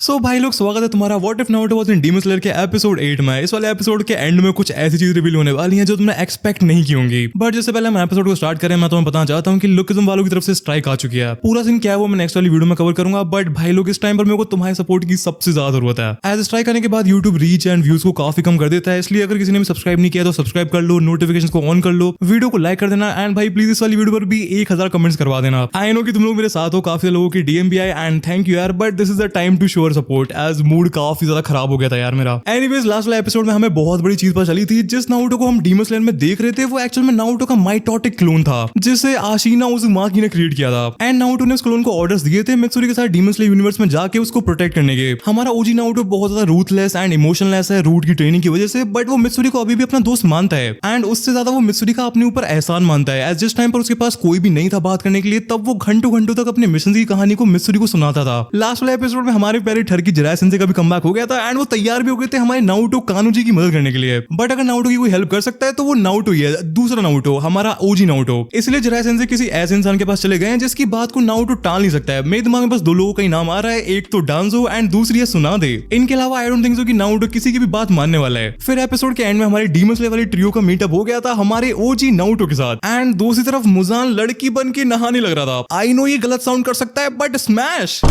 सो भाई लोग, स्वागत है तुम्हारा what if Naruto was in demon slayer के एपिसोड 8 में। इस वाले एपिसोड के एंड में कुछ ऐसी चीज रिवील होने वाली हैं जो तुमने एक्सपेक्ट नहीं की होंगी। बट जिससे पहले हम एपिसोड को स्टार्ट करें, मैं तुम्हें बताना चाहता हूं कि लुकिज्म वालों की तरफ से स्ट्राइक आ चुकी है। पूरा सीन क्या है वो मैं नेक्स्ट वाली वीडियो में कवर करूंगा। बट भाई लोग, इस टाइम पर मेरे को तुम्हारे सपोर्ट की सबसे ज्यादा जरूरत है। एज स्ट्राइक करने के बाद यूट्यूब रीच एंड व्यूज को काफी कम कर देता है, इसलिए अगर किसी ने भी सब्सक्राइब नहीं किया तो सब्सक्राइब कर लो, नोटिफिकेशन को ऑन कर लो, वीडियो को लाइक कर देना एंड भाई प्लीज इस वाली वीडियो पर भी 1000 कमेंट्स करवा देना। आई नो कि तुम लोग मेरे साथ हो, काफी लोगों की डीएम भी आए एंड थैंक यू यार, but this is the time to show support as mood काफी ज्यादा खराब हो गया था यार मेरा। एनीवेज, लास्ट वाले एपिसोड में हमें बहुत बड़ी चीज पता चली थी। जिस नारुतो को हम डीमन स्लेयर में देख रहे थे वो एक्चुअल में नारुतो का माइटोटिक क्लोन था, जिसे आशीना उज़ुमाकी ने क्रिएट किया था। एंड नारुतो ने उस क्लोन को ऑर्डर्स दिए थे मित्सुरी के साथ डीमन स्लेयर यूनिवर्स में जाके उसको प्रोटेक्ट करने के। हमारा ओजी नारुतो बहुत ज्यादा रूथलेस एंड इमोशनलेस है रूट की ट्रेनिंग की वजह से, बट वो मित्सुरी को अभी भी अपना दोस्त मानता है एंड उससे ज्यादा वो मित्सुरी का अपने ऊपर एहसान मानता है। एज जिस टाइम पर उसके पास कोई भी नहीं था बात करने के लिए, तब वो घंटों घंटों तक अपने मिशन की कहानी को मित्सुरी को सुनाता था। लास्ट वाले एपिसोड में हमारे प्यारे ठरकी जिराय सेंसे का भी कमबैक हो गया था एंड वो तैयार भी हो गए थे हमारे नारुतो कानुजी की मदद करने के लिए। बट अगर नारुतो की कोई हेल्प कर सकता है तो वो नारुतो ही है, दूसरा नारुतो, हमारा ओजी नारुतो। इसलिए जिराय सेंसे किसी ऐसे इंसान के पास चले गए हैं जिसकी बात को नारुतो टाल नहीं सकता है। मेरे दिमाग में बस दो लोगों का ही नाम आ रहा है, एक तो डांजो एंड दूसरी है सुनादे। इनके अलावा आई डोंट थिंक सो कि नारुतो किसी की भी बात मानने वाला है। फिर एपिसोड के एंड में हमारे डीमन स्लेयर वाली ट्रियो का मीटअप हो गया था हमारे ओजी नारुतो के साथ एंड दूसरी तरफ मुजान लड़की बन के नहाने लग रहा था। आई नो ये गलत साउंड कर सकता है बट स्मैश।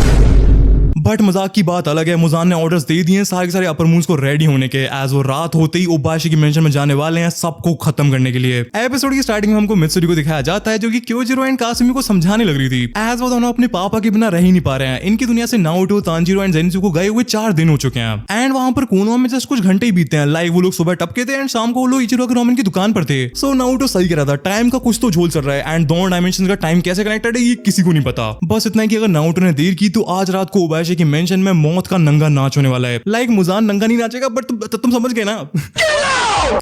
बट मजाक की बात अलग है, मुजान ने ऑर्डर्स दे दिए सारे के सारे अपर मूव्स को रेडी होने के। एज वो रात होते ही ओबाशी की मेंशन में जाने वाले हैं सबको खत्म करने के लिए। एपिसोड की स्टार्टिंग में हमको मित्सुरी को दिखाया जाता है जो कि क्योजिरो एंड कासुमी को समझाने लग रही थी। एज वो दोनों अपने पापा के बिना रह ही नहीं पा रहे हैं। इनकी दुनिया से नारुतो, तांजीरो एंड ज़ेनित्सु को गए हुए 4 दिन हो चुके हैं एंड वहां पर कोनोहा में जस्ट कुछ घंटे ही बीते हैं। लाइक वो लोग सुबह टपके थे एंड शाम को वो लोग इचिरो के रामेन की दुकान पर थे। सो नारुतो सही कह रहा था, टाइम का कुछ तो झोल चल रहा है एंड दोनों डायमेंशन का टाइम कैसे कनेक्टेड है ये किसी को नहीं पता। बस इतना कि अगर नारुतो ने देर की तो आज रात को ओबाशी की मेंशन में मौत का नंगा नाच होने वाला है। लाइक मुजान नंगा नहीं नाचेगा बट तुम समझ गए ना।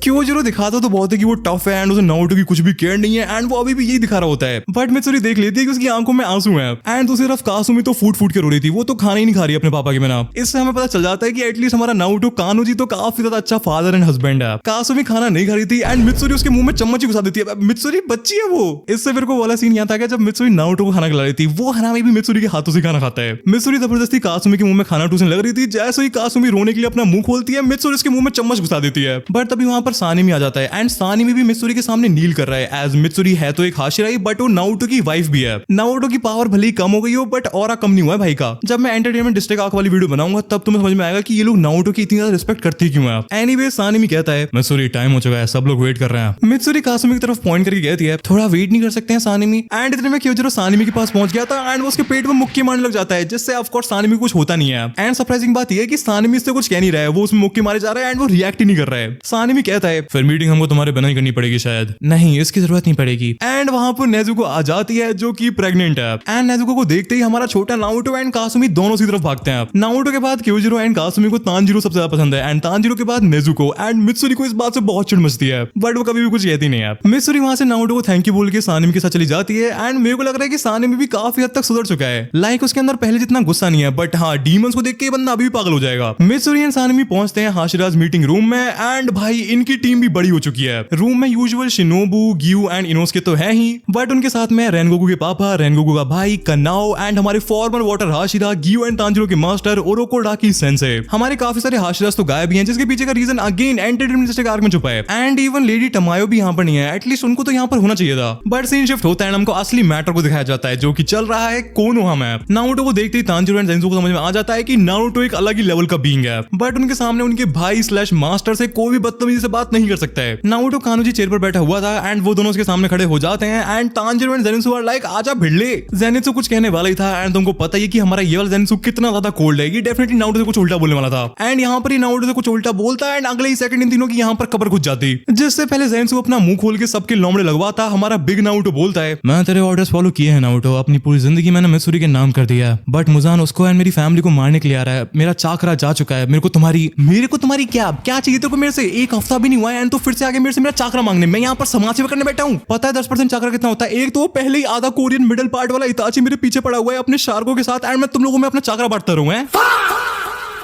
क्योजिरो दिखाता तो बहुत है कि वो टफ है एंड उसे नारुतो की कुछ भी केयर नहीं है एंड वो अभी भी यही दिखा रहा होता है। बट मित्सुरी देख लेती है कि उसकी आंखों में आंसू हैं एंड दूसरी तरफ कासुमी तो फूट फूट के रो रही थी, वो तो खाना ही नहीं खा रही अपने पापा के बिना। इससे हमें पता चल जाता है कि एटलीस्ट हमारा नारुतो कानुजी तो काफी ज्यादा अच्छा फादर एंड हस्बैंड है। कासुमी खाना नहीं खा रही थी एंड मित्सुरी उसके मुंह में चम्मच ही घुसा देती है। मित्सुरी बच्ची है वो। इससे फिर को वाला सीन यहाँ था जब मित्सुरी नारुतो को खाना खिला रही थी, वो हरामी भी मित्सुरी के हाथों से खाना खाता है। मित्सुरी जबरदस्ती कासुमी के मुंह में खाना टूसने लग रही थी। जैसे ही कासुमी रोने के लिए अपना मुंह खोलती है, मित्सुरी उसके मुंह में चम्मच घुसा देती है। बट तभी वहां पर सानिमी आ जाता है एंड सानिमी भी मित्सुरी के सामने नील कर रहा है। एज मित्सुरी है तो एक हाशिराई बट वो नारुतो की वाइफ भी है। नारुतो की पावर भले ही कम हो गई हो बट ऑरा कम नहीं हुआ है भाई का। जब मैं एंटरटेनमेंट डिस्ट्रिक्ट आर्क वाली वीडियो बनाऊंगा तब तुम्हें समझ में आएगा कि ये लोग नारुतो की इतनी ज्यादा रिस्पेक्ट करते क्यों है। एनीवे, सानिमी कहता है मित्सुरी टाइम हो चुका है, सब लोग वेट कर रहे हैं। मित्सुरी कासुमी की तरफ पॉइंट करके कहती है थोड़ा वेट नहीं कर सकते हैं सानिमी। एंड इतने में क्योजिरो सानिमी के पास पहुंच गया था एंड वो उसके पेट में मुक्की मारने लग जाता है, जिससे ऑफ कोर्स सानिमी कुछ होता नहीं है। एंड सरप्राइजिंग बात यह है कि सानिमी इससे कुछ कह नहीं रहा है, वो उसमें मुक्की मारे जा रहा है एंड वो रिएक्ट ही नहीं कर रहा है। सानिमी कहता है फिर मीटिंग हमको तुम्हारे बिना ही करनी पड़ेगी शायद। नहीं, इसकी जरूरत नहीं पड़ेगी। एंड वहां पर नेजुको आ जाती है जो कि प्रेग्नेंट है एंड नेजुको को देखते ही हमारा छोटा नारुतो एंड कासुमी दोनों सी तरफ भागते हैं। नारुतो के बाद क्योजिरो एंड कासुमी को तांजीरो सबसे ज्यादा पसंद है एंड तांजीरो के बाद नेजुको एंड मित्सुरी को इस बात से बहुत चिढ़ मचती है बट वो कभी भी कुछ कहती नहीं है। मित्सुरी वहां से नारुतो को थैंक यू बोल के सानिमी के साथ चली जाती है एंड मेरे को लग रहा है कि सानिमी भी काफी हद तक सुधर चुका है। लाइक उसके अंदर पहले जितना गुस्सा नहीं है, बट हाँ डीमंस को देख के बंदा अभी भी पागल हो जाएगा। मित्सुरी एंड सानिमी पहुंचते हैं हाशिराज मीटिंग रूम में एंड भाई इनकी टीम भी बड़ी हो चुकी है। रूम में यूजुअल शिनोबु, गियू एंड इनोसुके तो है ही, बट उनके साथ में रेनगोकू के पापा, रेनगोकू का भाई कनाओ एंड हमारे farmer water Hashira, Giyu and Tanjiro के मास्टर ओरोकोडाकी सेंसे। हमारे काफी सारे हाशिरास तो गायब ही हैं, जिसके पीछे का reason again entertainment district arc में छुपा है। एंड इवन लेडी टमायो भी यहाँ पर नहीं है, एटलीस्ट उनको तो यहाँ पर होना चाहिए था। बट सीन शिफ्ट होता है हमको असली मैटर को दिखाया जाता है जो कि चल रहा है कोनोहा में। नारुतो को देखते ही तांजीरो एंड ज़ेनित्सु को समझ में आ जाता है कि नारुतो एक अलग ही लेवल का बीइंग है, बट उनके सामने उनके भाई स्लैश मास्टर से कोई भी बदतमीजी से बात नहीं कर सकता है। नारुतो कानुजी चेयर पर बैठा हुआ था एंड वो दोनों उसके सामने खड़े हो जाते हैं and Tanjiro and Zenitsu are like आजा भिड़ले। ज़ेनित्सु कुछ कहने वाला ही था एंड तुमको पता ही कि हमारा ये वाला ज़ेनित्सु कितना ज्यादा कोल्ड है, ये डेफिनेटली नारुतो से कुछ उल्टा बोलने वाला था। एंड यहाँ पर ये नारुतो से कुछ उल्टा बोलता है एंड अगले ही सेकंड इन तीनों की यहाँ पर कब्र घुस जाती। जिससे पहले ज़ेनित्सु अपना मुंह खोल के सबके लोमड़े लगवाता, हमारा बिग नारुतो बोलता है मैं तेरे ऑर्डर्स फॉलो किए हैं नारुतो, अपनी पूरी जिंदगी मैंने मित्सुरी के नाम कर दिया, बट मुजान उसको एंड मेरी फैमिली को मारने के लिए आ रहा है। मेरा चाकरा जा चुका है, मेरे को तुम्हारी क्या चाहिए तेरे को मेरे से? एक हफ्ता भी नहीं हुआ है एंड तो फिर से आगे मेरे से मेरा चाकरा मांगने। मैं यहाँ पर समाज सेवा करने बैठा हूँ। पता है 10% चाकरा कितना होता है? एक तो पहले ही आधा कोरियन मिडिल पार्ट वाला इताची मेरे पीछे पड़ा हुआ है अपने शार्को के साथ एंड मैं तुम लोगों में अपना चाकरा बांटता रहूं है।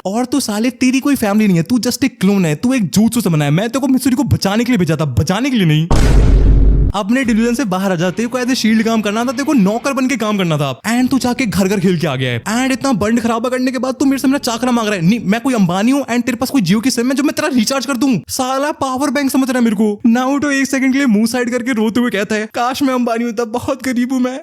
और तो साले तेरी कोई फैमिली नहीं है, तू जस्ट एक क्लोन है, तू एक जूत्सु से बना है। मैं तेरे को मित्सुरी को बचाने के लिए भेजा था, बचाने के लिए नहीं। अपने डिवीजन से बाहर आ जा, तेरे को एज ए शील्ड काम करना था, तेरे को नौकर बन के काम करना था, एंड तू जाके घर घर खेल के आ गया है, एंड इतना बंड खराबा करने के बाद तू मेरे से मेरा चाकरा मांग रहा है। नहीं, मैं कोई अंबानी हूँ एंड तेरे पास कोई जियो की सिम है जो मैं तेरा रिचार्ज कर दूं? साला पावर बैंक समझ रहा है मेरे को। नारुतो एक सेकंड के लिए मुंह साइड करके रोते हुए कहता है, काश मैं अंबानी होता, बहुत गरीब हूं मैं।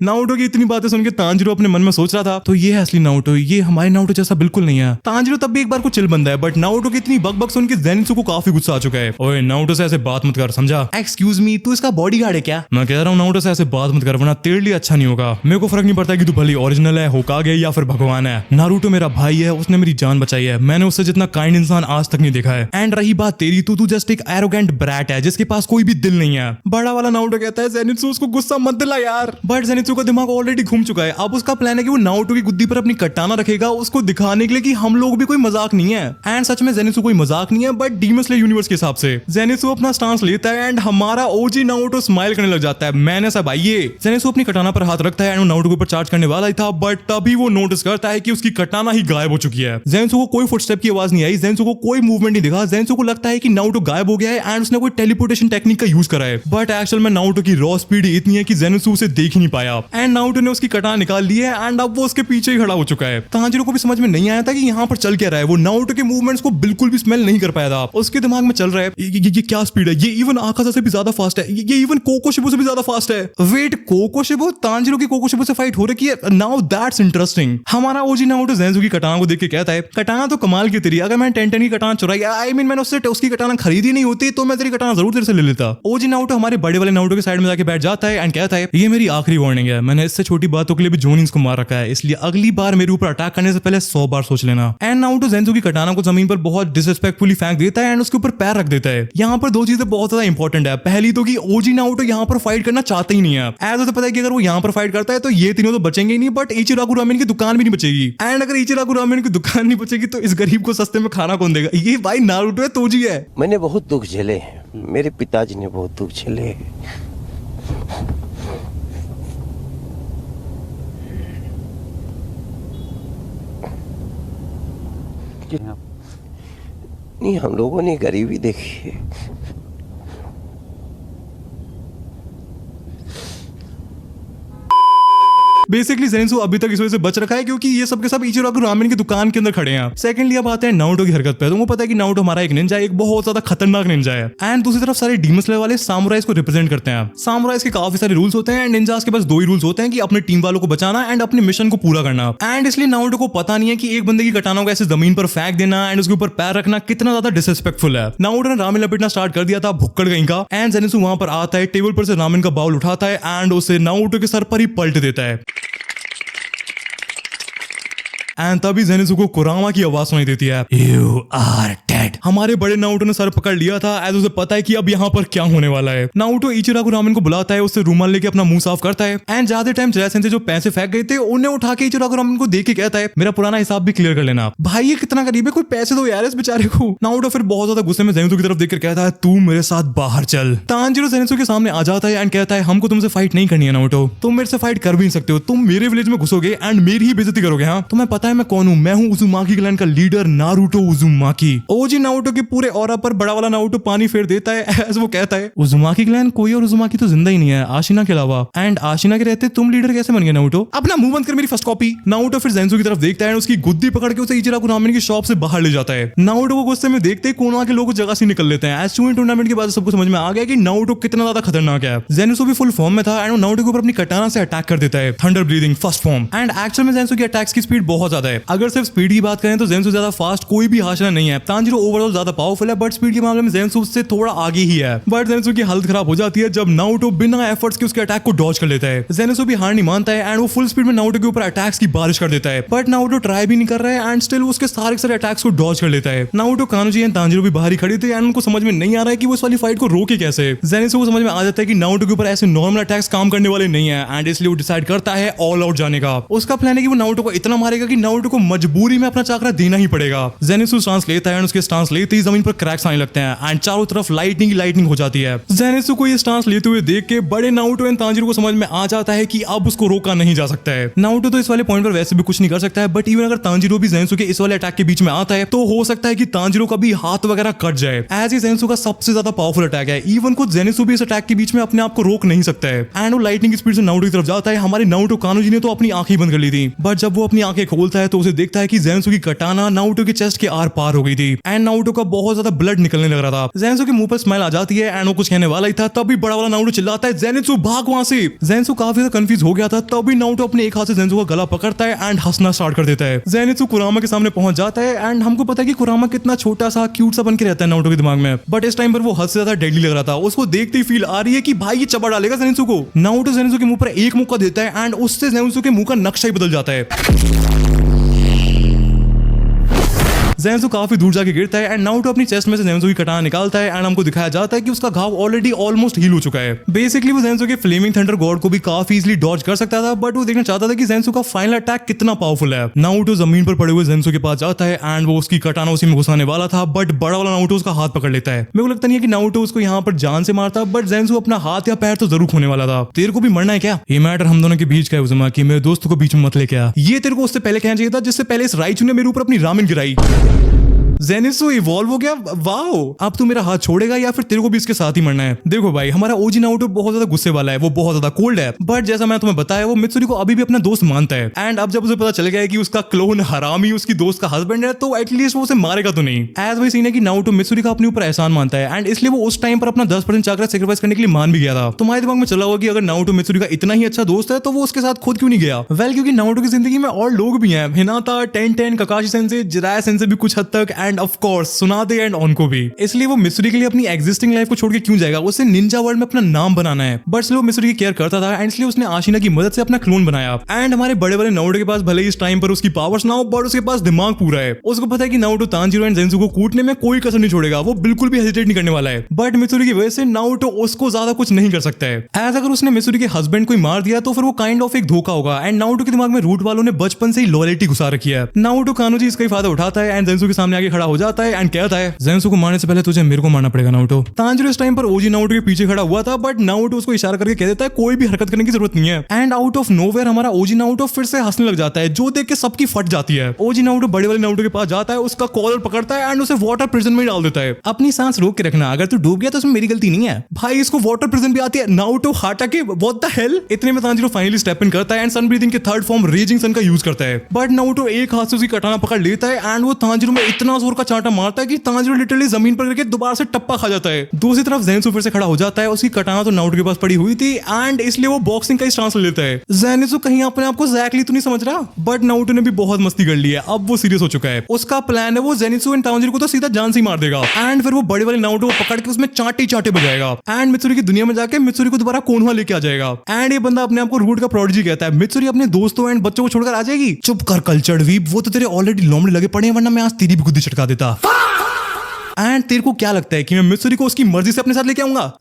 नारुतो की इतनी बातें सुन के तांजिरो अपने मन में सोच रहा था, तो ये है असली नारुतो, ये हमारे नारुतो जैसा बिल्कुल नहीं है। तांजिरो तब भी एक बार को चिल बंदा है, बट नारुतो की इतनी बक सुन के ज़ेनित्सु को काफी गुस्सा आ चुका है। ओए नारुतो से ऐसे बात मत कर, समझा? एक्सक्यूज मी, तू इसका बॉडीगार्ड है क्या? मैं कह रहा हूँ नारुतो से ऐसे बात मत कर, वरना तेरे लिए अच्छा नहीं होगा। मेरे को फर्क नहीं पड़ता कि तू भली ओरिजिनल है, होकागे या फिर भगवान है। नारुतो मेरा भाई है, उसने मेरी जान बचाई है, मैंने उससे जितना काइंड इंसान आज तक नहीं देखा है। एंड रही बात तेरी, तू जस्ट एक एरोगेंट ब्रैट है जिसके पास कोई भी दिल नहीं है। बड़ा वाला नारुतो कहता है, ज़ेनित्सु उसको गुस्सा मत दिला यार। बट ज़ेनित्सु का दिमाग ऑलरेडी घूम चुका है। अब उसका प्लान है कि वो नारुतो की गुद्दी पर अपनी कटाना रखेगा, उसको दिखाने के लिए कि हम लोग भी कोई मजाक नहीं है। एंड सच में ज़ेनित्सु कोई मजाक नहीं है, बट डीमन स्लेयर यूनिवर्स के हिसाब से ज़ेनित्सु अपना स्टांस लेता है एंड हमारा ओजी नारुतो स्माइल करने लग जाता है। मैंने सब आइए। ज़ेनित्सु अपनी कटाना पर हाथ रखता है एंड नारुतो के ऊपर चार्ज करने वाला ही था, बट तभी वो नोटिस करता है कि उसकी कटाना ही गायब हो चुकी है। ज़ेनित्सु को कोई फुटस्टेप की आवाज नहीं आई, ज़ेनित्सु को कोई मूवमेंट नहीं दिखा। ज़ेनित्सु को लगता है कि नारुतो गायब हो गया है एंड उसने कोई टेलीपोर्टेशन टेक्निक का यूज करा है, बट एक्चुअल में नारुतो की रॉ स्पीड इतनी है कि ज़ेनित्सु उसे देख ही नहीं पाया। एंड नारुतो ने उसकी कटाना निकाल ली है एंड अब वो उसके पीछे ही खड़ा हो चुका है। तांजिरो को भी समझ में नहीं आया था कि यहाँ पर चल क्या रहा है। वो नारुतो के मूवमेंट्स को बिल्कुल भी स्मेल नहीं कर पाया था। उसके दिमाग में चल रहा है, ये क्या स्पीड है, ये इवन आकाशा से भी ज्यादा फास्ट है, ये इवन कोकोशिबो से भी ज्यादा फास्ट है। वेट, कोकोशिबो? तांजिरो की कोकोशिबो से फाइट हो रही है? Now that's interesting. हमारा ओजी नारुतो ज़ेनित्सु की कटाना को देख के कहता है, कटाना तो कमाल की तेरी, अगर मैं 10 की कटाना चुराई, आई मीन मैंने उससे उसकी कटाना खरीदी नहीं होती तो मैं तेरी कटाना जरूर तेरे से ले लेता। ओजी नारुतो हमारे बड़े वाले नारुतो के साइड में जाके बैठ जाता है एंड कहता है, ये मेरी आखिरी वार्निंग है, मैंने इससे छोटी बातों के लिए भी जोनिन्स को मार रखा है, इसलिए अगली बार मेरे ऊपर अटैक करने से पहले 100 बार सोच लेना। एंड नारुतो ज़ेनित्सु की कटाना को जमीन पर बहुत डिसरिस्पेक्टफुली फेंक देता है एंड उसके ऊपर पैर रख देता है। यहाँ पर दो चीजें बहुत ज्यादा इंपॉर्टेंट है। पहली तो कि ओजी नारुतो यहाँ पर फाइट करना चाहता ही नहीं है। ऐसा तो पता है कि अगर वो यहाँ पर फाइट करता है तो ये तीनों तो बचेंगे ही नहीं, बट इचिराकु रामेन की दुकान भी नहीं बचेगी। एंड अगर इचिराकु रामेन की दुकान नहीं बचेगी तो इस गरीब को सस्ते में खाना कौन देगा? ये भाई नारुतो है, तोजी है। मैंने बहुत दुख झेले हैं, मेरे पिताजी ने बहुत दुख झेले हैं। नहीं, हम लोगों ने गरीबी देखी है। बेसिकली ज़ेनित्सु अभी तक इस वजह से बच रखा है क्योंकि ये सब के सब इचिराकु रामेन की दुकान के अंदर खड़े हैं। सेकंडली अब आते हैं नारुतो की हरकत पे। तुमको पता है कि नारुतो हमारा एक निंजा, एक बहुत ज्यादा खतरनाक निंजा है। एंड दूसरी तरफ सारे डीमन स्लेयर वाले सामुराइज को रिप्रेजेंट करते हैं। सामुराइज के काफी सारे रूल्स होते हैं एंड निंजास के पास 2 ही रूल्स होते हैं कि अपने टीम वालों को बचाना एंड अपने मिशन को पूरा करना। एंड इसलिए नारुतो को पता नहीं है कि एक बंदे की कटाना को ऐसे जमीन पर फेंक देना एंड उसके ऊपर पैर रखना कितना ज्यादा डिसरिस्पेक्टफुल है। नारुतो ने रामेन लपेटना स्टार्ट कर दिया था, भुक्कड़ कहीं का। एंड ज़ेनित्सु वहां पर आता है, टेबल पर से रामेन का बाउल उठाता है एंड उसे नारुतो के सर पर ही पलट देता है। एंड तभी ज़ेनित्सु को कुरामा की आवाज सुनाई देती है, You are dead। हमारे बड़े नारुतो ने सर पकड़ लिया था, एज उसे पता है कि अब यहाँ पर क्या होने वाला है। नारुतो इचिराकु रामेन को बुलाता है, उससे रुमाल लेके अपना मुंह साफ करता है एंड ज्यादा टाइम चिरासेन से जो पैसे फेंक गए थे उन्हें उठा के इचिराकु रामेन को देख के कहता है, मेरा पुराना हिसाब भी क्लियर कर लेना। भाई ये कितना गरीब है, कोई पैसे दो यार इस बेचारे को। नारुतो फिर बहुत ज्यादा गुस्से में ज़ेनित्सु की तरफ देखकर कहता है, तू मेरे साथ बाहर चल। तांजिरो ज़ेनित्सु के सामने आ जाता है एंड कहता है, हमको तुमसे फाइट नहीं करनी है नारुतो, तुम मेरे से फाइट कर भी नहीं सकते हो, तुम मेरे विलेज में घुसोगे एंड मेरी ही बेइज्जती करोगे। हाँ, तुम्हें पता है मैं कौन हूँ? मैं हूँ उज़ुमाकी क्लैन का लीडर नारुतो उज़ुमाकी। ओजी नारुतो के पूरे ऑरा पर बड़ा वाला नारुतो पानी फेर देता है ऐसे वो कहता है, उज़ुमाकी क्लैन कोई और उज़ुमाकी तो जिंदा ही नहीं है आशिना के अलावा, एंड आशिना के रहते तुम लीडर कैसे बन गए नारुतो? अपना मुंह बंद कर मेरी फर्स्ट कॉपी। नारुतो फिर ज़ेनित्सु की तरफ देखता है, उसकी गुद्दी पकड़ के उसे इचिराकु रामेन की शॉप से बाहर ले जाता है। नारुतो को गुस्से में देखते ही कोनोहा के लोग जगह से निकल लेते हैं। एज टूर्नामेंट के बाद सबको समझ में आ गया कि नारुतो कितना ज्यादा खतरनाक है। ज़ेनित्सु भी फुल फॉर्म में था एंड नारुतो के ऊपर अपनी कटाना से अटैक कर देता है, thunder breathing first form. And actual में ज़ेनित्सु की अटैक्स की स्पीड बहुत ज्यादा है। अगर सिर्फ स्पीड की बात करें तो ज़ेनित्सु ज्यादा फास्ट कोई भी आशिना नहीं है। तांजिरो ओवरऑल ज्यादा पावरफुल है, बट स्पीड के मामले में ज़ेनित्सु से थोड़ा आगे ही है। बट ज़ेनित्सु की हालत खराब हो जाती है जब नारुतो बिना एफर्ट्स के उसके अटैक को डॉज कर लेता है। ज़ेनित्सु भी हार नहीं मानता है एंड वो फुल स्पीड में नारुतो के ऊपर अटैक्स की बारिश कर देता है, बट नारुतो ट्राई भी नहीं कर रहा है एंड स्टिल उसके सारे अटैक्स को डॉज कर लेता है। नारुतो, कानोजी एंड तांजिरो भी बाहर ही खड़े थे एंड उनको समझ में नहीं आ रहा है कि वो इस वाली फाइट को रोके कैसे। ज़ेनित्सु को समझ में आ जाता है कि नारुतो के ऊपर ऐसे नॉर्मल अटैक्स काम करने वाले नहीं है एंड इसलिए वो डिसाइड करता है ऑल आउट जाने का। उसका प्लान है कि वो नारुतो को इतना मारेगा कि नारुतो को मजबूरी में अपना चाकरा देना ही पड़ेगा। ज़ेनित्सु सांस लेता है एंड उसके स्टांस लेते ही जमीन पर क्रैक्स आने लगते हैं एंड चारों तरफ लाइटनिंग ही लाइटनिंग हो जाती है। ज़ेनित्सु को ये स्टांस लेते हुए देख के बड़े नारुतो एंड तांजीरो को समझ में आ जाता है कि अब उसको रोका नहीं जा सकता है। नारुतो तो इस वाले पॉइंट पर वैसे भी कुछ नहीं कर सकता है, बट इवन अगर तांजीरो भी ज़ेनित्सु के इस वाले अटैक के बीच में आता है तो हो सकता है कि तांजीरो का भी हाथ वगैरह कट जाए, एज ये ज़ेनित्सु का सबसे ज्यादा पावरफुल अटैक है। इवन खुद ज़ेनित्सु भी इस अटैक के बीच में अपने आप को रोक नहीं सकता है एंड वो लाइटनिंग की स्पीड से नारुतो की तरफ जाता है। हमारे नारुतो कानोजी ने तो अपनी आंखें बंद कर ली थी, बट जब वो अपनी आंखें खोलता है तो उसे देखता है कि ज़ेनित्सु की कटाना नारुतो के चेस्ट के आर पार हो गई थी एंड नारुतो का बहुत ज्यादा ब्लड निकलने लग रहा था। ज़ेनित्सु के मुंह पर स्माइल आ जाती है एंड वो कुछ कहने वाला ही था, तभी बड़ा वाला नारुतो चिल्लाता है, ज़ेनित्सु भाग वहां से। ज़ेनित्सु काफी ज्यादा कंफ्यूज हो गया था, तभी नारुतो अपने एक हाथ से ज़ेनित्सु का गला पकड़ता है एंड हंसना स्टार्ट कर देता है। ज़ेनित्सु कुरामा के सामने पहुंच जाता है एंड हमको पता है कि कुरामा कितना छोटा सा क्यूट सा बन के रहता है नारुतो के दिमाग में, बट इस टाइम पर वो हद से ज्यादा डेडली लग रहा था। उसको देखते ही फील आ रही है कि भाई ये चबा डालेगा ज़ेनित्सु को। नारुतो ज़ेनित्सु के मुंह पर एक मुक्का देता है एंड उससे ज़ेनित्सु के मुंह का नक्शा ही बदल जाता है। ज़ेनित्सु काफी दूर जाके गिरता है एंड नारुतो अपनी चेस्ट में से ज़ेनित्सु की कटाना निकालता है एंड हमको दिखाया जाता है कि उसका घाव ऑलरेडी ऑलमोस्ट हील हो चुका है। बेसिकली वो ज़ेनित्सु के फ्लेमिंग थंडर गॉड को भी काफी इजीली डॉज कर सकता था, बट वो देखना चाहता था कि ज़ेनित्सु का फाइनल अटैक कितना पावरफुल है। नारुतो जमीन पर पड़े हुए ज़ेनित्सु के पास जाता है एंड वो उसकी कटाना उसी में घुसाने वाला था, बट बड़ा वाला नारुतो उसका हाथ पकड़ लेता है। मेरे को लगता नहीं है कि नारुतो उसको यहाँ पर जान से मारता, बट ज़ेनित्सु अपना हाथ या पैर तो जरूर खोने वाला था। तेरे को भी मरना है क्या? ये मैटर हम दोनों के बीच का है उज़ुमा, कि मेरे दोस्त को बीच में मत लेके आ। ये तेरे को उससे पहले कहना चाहिए था जिससे पहले इस राइचू ने मेरे ऊपर अपनी रामेन गिराई। ज़ेनित्सु इवॉल्व हो गया, वाओ। अब तू मेरा हाथ छोड़ेगा या फिर तेरे को भी इसके साथ ही मरना है? देखो भाई, हमारा ओजी नारुतो बहुत ज्यादा गुस्से वाला है, वो बहुत ज्यादा कोल्ड है, बट जैसा मैं तुम्हें बताया वो मित्सुरी को अभी भी अपना दोस्त मानता है एंड अब जब उसे पता चल गया है कि उसका क्लोन हरामी उसकी दोस्त का हस्बैंड है तो एटलीस्ट वो उसे मारेगा तो नहीं। एज वही सीन है कि नारुतो मित्सुरी का अपने ऊपर एहसान मानता है एंड इसलिए वो उस टाइम पर अपना 10% चाक्रा सेक्रीफाइस करने के लिए मान भी गया था। तुम्हारे दिमाग में चला होगा कि अगर नारुतो मित्सुरी का इतना ही अच्छा दोस्त है तो वो उसके साथ खुद क्यों नहीं गया? वेल, क्योंकि नारुतो की जिंदगी में और लोग भी हैं, Hinata, Ten, Kakashi sensei, Jiraiya sensei भी कुछ हद तक and of course Tsunade and Anko भी। इसलिए वो मित्सुरी के लिए अपनी एग्जिस्टिंग लाइफ को छोड़ के क्यों जाएगा? उसे निंजा वर्ल्ड में अपना नाम बनाना है, बट इसलिए वो मित्सुरी की केयर करता था एंड इसलिए उसने आशिना की मदद से अपना क्लोन बनाया। एंड हमारे बड़े वाले नारुतो के पास भले ही इस टाइम पर उसकी पावर्स ना हो, बट उसके पास दिमाग पूरा है। उसको पता है कि नारुतो तांजीरो एंड ज़ेनित्सु को कूटने में कोई कसर नहीं छोड़ेगा, वो बिल्कुल भी हेजिटेट नहीं करने वाला है। बट मित्सुरी की वजह से नारुतो उसको ज्यादा कुछ नहीं कर सकता है। एज अगर उसने मित्सुरी के हस्बैंड को मार दिया तो फिर वो काइंड ऑफ एक धोखा होगा एंड नारुतो के दिमाग में रूट वालों ने बचपन से ही लॉयल्टी घुसा रखी है। नारुतो कानोजी इसका ही फायदा उठाता है एंड ज़ेनित्सु के सामने आके खड़ा हो जाता है एंड कहता है, ज़ेनित्सु को मारने से पहले तुझे मेरे को मारना पड़ेगा नारुतो। तांजीरो इस टाइम पर ओजी नारुतो के पीछे खड़ा हुआ था, बट नारुतो उसको इशारा करके कह देता है कोई भी हरकत करने की जरूरत नहीं है एंड आउट ऑफ नोवेयर हमारा ओजी नारुतो फिर से हंसने लग जाता है, जो देख के सबकी फट जाती है। ओजी नारुतो बड़े वाले नारुतो के पास जाता है, उसका कॉलर पकड़ता है एंड उसे वाटर प्रिजन में डाल देता है। अपनी सांस रोक के रखना, अगर तू डूब गया तो उसमें मेरी गलती नहीं है। भाई, इसको वाटर प्रिजन भी आती है। नारुतो हाटा के व्हाट द हेल। इतने में तांजीरो फाइनली स्टेप इन करता है एंड सन ब्रीथिंग के थर्ड फॉर्म रेजिंग सन का यूज करता है, बट नारुतो एक हाथ से उसकी कटाना पकड़ लेता है एंड वो तांजीरो में इतना जोर का चांटा मारता है कि तांजीरो लिटरली जमीन पर गिर के दोबारा से टप्पा खा जाता है। दूसरी तरफ ज़ेनित्सु फिर से खड़ा हो जाता है, उसकी कटाना तो नारुतो के पास पड़ी हुई थी एंड इसलिए वो बॉक्सिंग का ही स्टांस ले लेता है। ज़ेनित्सु कहीं अपने आप को ज़ैकली तो नहीं समझ रहा, बट नारुतो ने भी बहुत मस्ती कर ली है, अब वो सीरियस हो चुका है। उसका प्लान है वो ज़ेनित्सु एंड तांजीरो को तो सीधा जान से ही मार देगा एंड फिर वो बड़े वाले नारुतो को पकड़ के उसमें चाटे चाटे बजाएगा एंड मित्सुरी की दुनिया में जाके मित्सुरी को दोबारा कोनोहा लेके आ जाएगा। एंड ये बंदा अपने आप को रूट का प्रोडिजी कहता है। मित्सुरी अपने दोस्तों एंड बच्चों को छोड़कर आ जाएगी? चुप कर कल्चर्ड वीप, वो तो तेरे ऑलरेडी लोमड़े लगे पड़े हैं, वरना मैं आज तेरी भी गुद्दी चटका देता। एंड तेरे को क्या लगता है कि मैं मित्सुरी को उसकी मर्जी से अपने साथ लेके आऊंगा?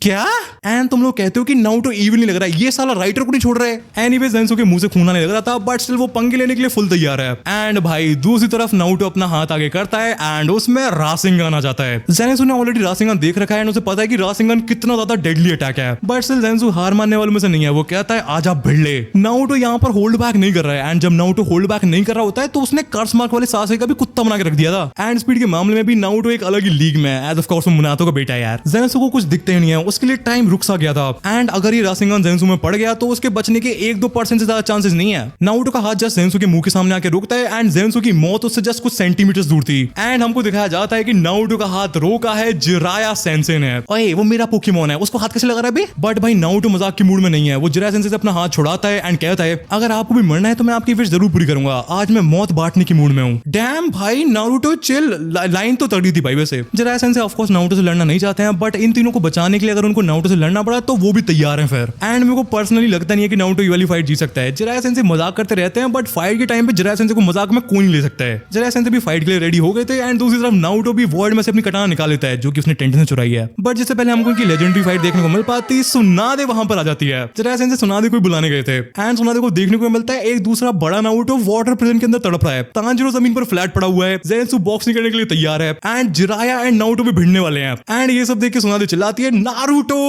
क्या? एंड तुम लोग कहते हो कि नारुतो इविल नहीं लग रहा है, ये साला राइटर को नहीं छोड़ रहा है। एनीवेज ज़ेनित्सु के मुंह से खून आने लग रहा था, बट स्टिल वो पंगे लेने के लिए फुल तैयार है। एंड भाई दूसरी तरफ नारुतो अपना हाथ आगे करता है एंड उसमें रासेंगन आ जाता है। ज़ेनित्सु ने ऑलरेडी रासेंगन देख रखा है एंड उसे पता है कि रासेंगन कितना ज्यादा डेडली अटैक है, बट स्टिल ज़ेनित्सु हार मानने वालों में से नहीं है। वो कहता है आजा भिड़ले। नारुतो यहाँ पर होल्ड बैक नहीं कर रहा है एंड जब नारुतो होल्ड बैक नहीं कर रहा होता है तो उसने कर्स मार्क वाले सासे का भी कुत्ता बना के रख दिया था। एंड स्पीड के मामले में भी नारुतो एक अलग ही लीग में है, एज ऑफ कोर्स वो मुनातो का बेटा है यार। ज़ेनित्सु को कुछ दिखते ही नहीं है, उसके लिए टाइम रुक सा गया था एंड अगर ये रासेंगन ज़ेनित्सु में पड़ गया तो उसके बचने के 1-2% से ज्यादा चांसेस नहीं है। नारुतो का हाथ जस्ट ज़ेनित्सु के मुंह के सामने आके रुकता है एंड ज़ेनित्सु की मौत उससे जस्ट कुछ सेंटीमीटर्स दूर थी एंड हमको दिखाया जाता है कि नारुतो का हाथ रोका है जिराया सेंसे ने। ओए, वो मेरा पोकेमॉन है, उसको हाथ कैसे लगा रहा है बे? बट भाई नारुतो मजाक के मूड में नहीं है, वो जिराया सेंसे से अपना हाथ छुड़ाता है एंड कहता है अगर आपको भी मरना है तो मैं आपकी विश जरूर पूरी करूंगा, आज मैं मौत बांटने की मूड में हूँ। डैम भाई नारुतो चिल, लाइन तो तड़ी थी भाई वैसे। Jiraiya Sensei of course Naruto से लड़ना नहीं चाहते हैं, बट इन तीनों को बचाने के लिए अगर उनको नारुतो से लड़ना पड़ा तो वो भी तैयार हैं फिर। एंड मेरे को पर्सनली लगता नहीं है कि नारुतो ये वाली फाइट जीत सकता है। जिराया सेंसेई मजाक करते रहते हैं, बट फाइट के टाइम पे जिराया सेंसेई को मजाक में कोई नहीं ले सकता है। जिराया सेंसेई भी फाइट के लिए रेडी हो गए थे एंड दूसरी तरफ नारुतो भी वर्ल्ड में से अपनी कटाना निकाल लेता है जो कि उसने टेंशन से चुराई है। बट जिससे पहले हमको उनकी लेजेंडरी फाइट देखने को मिल पाती, सुनादे वहां पर आ जाती है। जिराया सेंसेई सुनादे को बुलाने गए थे एंड सुनादे को देखने को मिलता है एक दूसरा बड़ा नारुतो वाटर प्रिजन के अंदर तड़प रहा है। तांजीरो जमीन पर फ्लैट पड़ा हुआ है, ज़ेन्सु बॉक्सिंग करने के लिए तैयार है एंड जिराया एंड नारुतो भी भिड़ने वाले हैं। एंड ये सब देख के सुनादे चिल्लाती है नारुतो।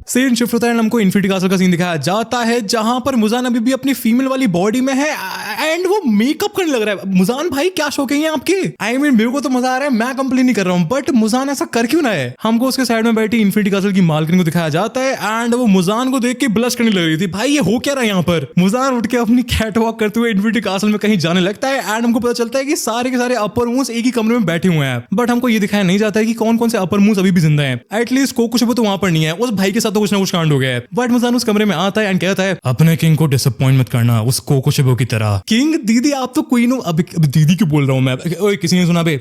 सीन शिफ्ट होता है एंड हमको इन्फिनिटी कासल का सीन दिखाया जाता है जहां पर मुजान अभी भी अपनी फीमेल वाली बॉडी में है एंड वो मेकअप करने लग रहा है। मुजान भाई क्या शौक है आपके? आई मीन मेरे को तो मजा आ रहा है, मैं कंप्लेन नहीं कर रहा हूं, बट मुजान ऐसा कर क्यों ना है? हमको उसके साइड में बैठी इन्फिनिटी कासल की मालकिन को दिखाया जाता है एंड वो मुजान को देख के ब्लश करने लग रही थी। भाई ये हो क्या रहा है यहाँ पर? मुजान उठ के अपनी कैट वॉक करते हुए इन्फिनिटी कासल में कहीं जाने लगता है एंड हमको पता चलता है कि सारे के सारे अपर मूव्स एक ही कमरे में बैठे हुए हैं। बट हमको ये दिखाया नहीं जाता है कि कौन कौन से अपर मूव्स अभी भी जिंदा हैं। एटलीस्ट कोकुशिबो तो वहां पर नहीं है, उस भाई के साथ तो कुछ ना कुछ कांड हो गया है। बट मुजान उस कमरे में आता है एंड कहता है अपने किंग को डिसअपॉइंट मत करना उस कोकुशिबो की तरह। किंग दीदी आप तो क्वीन हो। अब दीदी क्यों बोल रहा हूं मैं? ओए किसी ने सुना बे?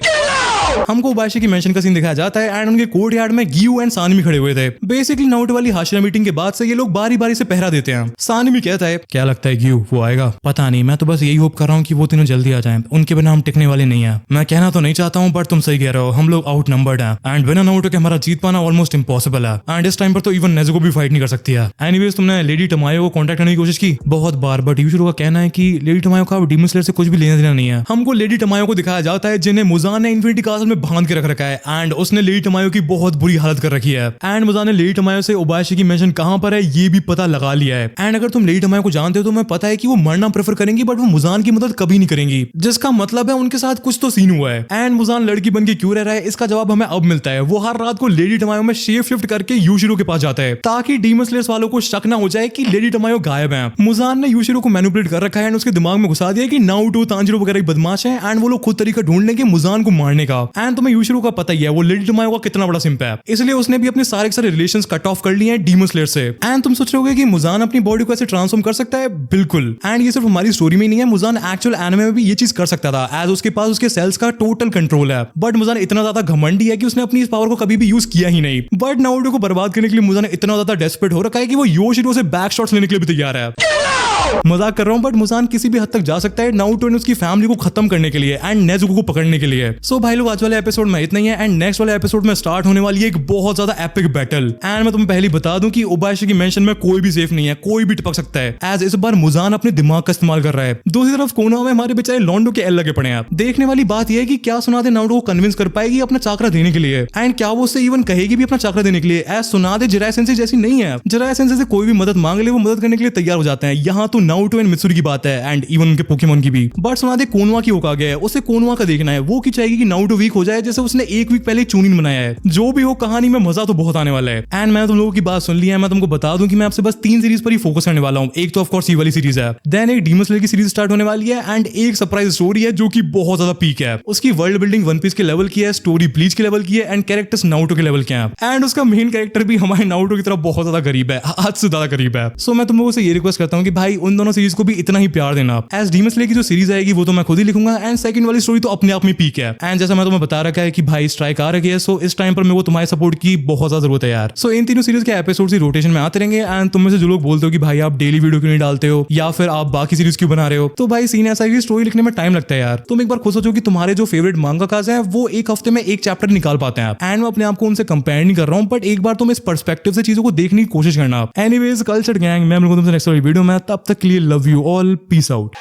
हमको उबाशी की मेंशन का सीन दिखाया जाता है एंड उनके कोर्ट यार्ड में गियू एंड सानमी खड़े हुए थे। बेसिकली नारुतो वाली हाशिरा मीटिंग के बाद से ये लोग बारी बारी से पहरा देते हैं। सानमी कहता है क्या लगता है गियू वो आएगा? पता नहीं, मैं तो बस यही होप कर रहा हूँ कि वो तीनों जल्दी आ जाएं। उनके बिना हम टिकने वाले नहीं है। मैं कहना तो नहीं चाहता हूँ बट तुम सही कह रहे हो, हम लोग आउट नंबर्ड हैं एंड बिना नारुतो के हमारा जीत पाना ऑलमोस्ट इम्पॉसिबल है एंड इस टाइम पर तो इवन नेजुको भी फाइट नहीं कर सकती है। एनीवेज तुमने लेडी टमायो को कांटेक्ट करने की कोशिश की बहुत बार, बट यूशिरो का कहना है कि लेडी टमायो का डीमन स्लेयर से कुछ भी लेना देना नहीं है। हमको लेडी टमायो को दिखाया जाता है जिन्हें मुजान ने इन्फिनिटी कासल में बांध के रख रखा है एंड उसने लेडी टमायो की बहुत बुरी हालत कर रखी है। एंड मुजान ने लेडी टमायो से उबाशी की मेंशन कहां पर है ये भी पता लगा लिया है। एंड अगर तुम लेडी टमायो को जानते हो तो मैं पता है कि वो मरना प्रेफर करेंगी बट वो मुजान की मदद कभी नहीं करेंगी, जिसका मतलब है उनके साथ कुछ तो सीन हुआ है। एंड मुजान लड़की बन के क्यों रह रहा है इसका जवाब हमें अब मिलता है। वो हर रात को लेडी टमायो में शेप शिफ्ट करके यूशिरो के पास जाता है ताकि डीमन स्लेयर्स वालों को शक ना हो जाए कि लेडी टमायो गायब है। मुजान ने यूशिरो को मैनिपुलेट कर रखा है एंड उसके दिमाग में घुसा दिया कि नारुतो तांजीरो वगैरह बदमाश है एंड वो लोग खुद तरीका ढूंढ लेंगे मुजान को मारने का। एंड तुम्हें यूशिरो का पता ही है वो लेडी टमायो का कितना बड़ा सिंप है, इसलिए उसने भी अपने सारे के सारे रिलेशंस कट ऑफ कर लिए हैं डीमन स्लेयर से। एंड तुम सोच रहे होगे कि मुजान अपनी बॉडी को ऐसे ट्रांसफॉर्म कर सकता है? बिल्कुल। एंड ये सिर्फ हमारी स्टोरी में नहीं है, मुजान एक्चुअल एनिमे में भी ये चीज कर सकता था एज उसके पास उसके सेल्स का टोटल कंट्रोल है। बट मुजान इतना ज्यादा घमंडी है कि उसने अपनी इस पावर को कभी भी यूज किया ही नहीं। बट नारुतो को बर्बाद करने के लिए मुजान इतना ज्यादा डेस्परेट हो रखा है कि वो योशिरो से बैक शॉट्स लेने के लिए भी तैयार है। मजाक कर रहा हूं बट मुजान किसी भी हद तक जा सकता है नारुतो ने उसकी फैमिली को खत्म करने के लिए एंड नेजुको को पकड़ने के लिए। सो भाई लोग आज वाले एपिसोड में इतना ही है एंड नेक्स्ट वाले एपिसोड में स्टार्ट होने वाली है एक बहुत ज्यादा एपिक बैटल। एंड मैं तुम्हें पहले बता दूं कि उबाशी की मेंशन में कोई भी सेफ नहीं है, कोई भी टपक सकता है एज इस बार मुजान अपने दिमाग का इस्तेमाल कर रहा है। दूसरी तरफ कोनोहा में हमारे बेचारे लॉन्डो के एल लगे पड़े हैं। देखने वाली बात यह है कि क्या सुनादे नारुतो को कन्विंस कर पाएगी अपना चाकरा देने के लिए एंड क्या वो उससे इवन कहेगी भी अपना चाकरा देने के लिए। एज सुनादे जिराया सेंसेई जैसी नहीं है। जिराया सेंसेई से कोई भी मदद मांग ले वो मदद करने के लिए तैयार हो जाते हैं। यहाँ तो नारुतो एंड मित्सुरी की बात है एंड इवन उनके पोकेमॉन की भी। बट सुनादे कोनोहा की होका गया है, उसे कोनोहा का देखना है। वो की चाहेगी कि नारुतो वीक हो जाए जैसे उसने एक वीक पहले चूनिन बनाया है। जो भी हो कहानी में मजा तो बहुत आने वाला है। एंड मैंने तुम लोगों की बात सुन ली है। मैं तुमको बता दूं कि मैं आपसे बस 3 सीरीज पर ही फोकस करने वाला हूं। एक तो ऑफ कोर्स ये वाली सीरीज है, देन एक डीमन स्लेयर की सीरीज स्टार्ट होने वाली है एंड एक सरप्राइज स्टोरी है जो कि बहुत ज्यादा पीक है। उसकी वर्ल्ड बिल्डिंग वन पीस के लेवल की है, स्टोरी ब्लीच के लेवल की है एंड कैरेक्टर्स नारुतो के लेवल के हैं। एंड उसका मेन कैरेक्टर भी हमारे नारुतो की तरफ बहुत ज्यादा करीब है, हद से ज्यादा करीब है। सो मैं तुम लोगों से ये रिक्वेस्ट करता हूं कि भाई उन दोनों सीरीज को भी इतना ही प्यार देना। एज डीमन स्लेयर की जो सीरीज आएगी वो तो मैं खुद ही लिखूंगा एंड सेकंड वाली स्टोरी तो अपने आप में पीक है। एंड जैसा मैं तुम्हें बता रखा है कि भाई स्ट्राइक आ रही है, सो इस टाइम पर मेरे को तुम्हारे सपोर्ट की बहुत ज्यादा जरूरत है यार। सो इन तीनों सीरीज के एपिसोड ही रोटेशन में आते रहेंगे एंड तुम में से जो लोग बोलते हो कि भाई आप डेली वीडियो क्यों नहीं डालते हो या फिर आप बाकी सीरीज क्यों बना रहे हो, तो भाई सीन ऐसा है कि स्टोरी लिखने में टाइम लगता है यार। तुम एक बार खुद सोचो कि तुम्हारे जो फेवरेट मांगाकाज हैं वो एक हफ्ते में एक चैप्टर निकाल पाते हैं एंड मैं अपने आप को उनसे कंपेयर नहीं कर रहा हूं, बट एक बार तुम इस पर्सपेक्टिव से चीजों को देखने की कोशिश करना। एनीवेज कल्चर गैंग, मैं मिलूंगा तुमसे नेक्स्ट वाली वीडियो में, तब तक के लिए love you all, peace out.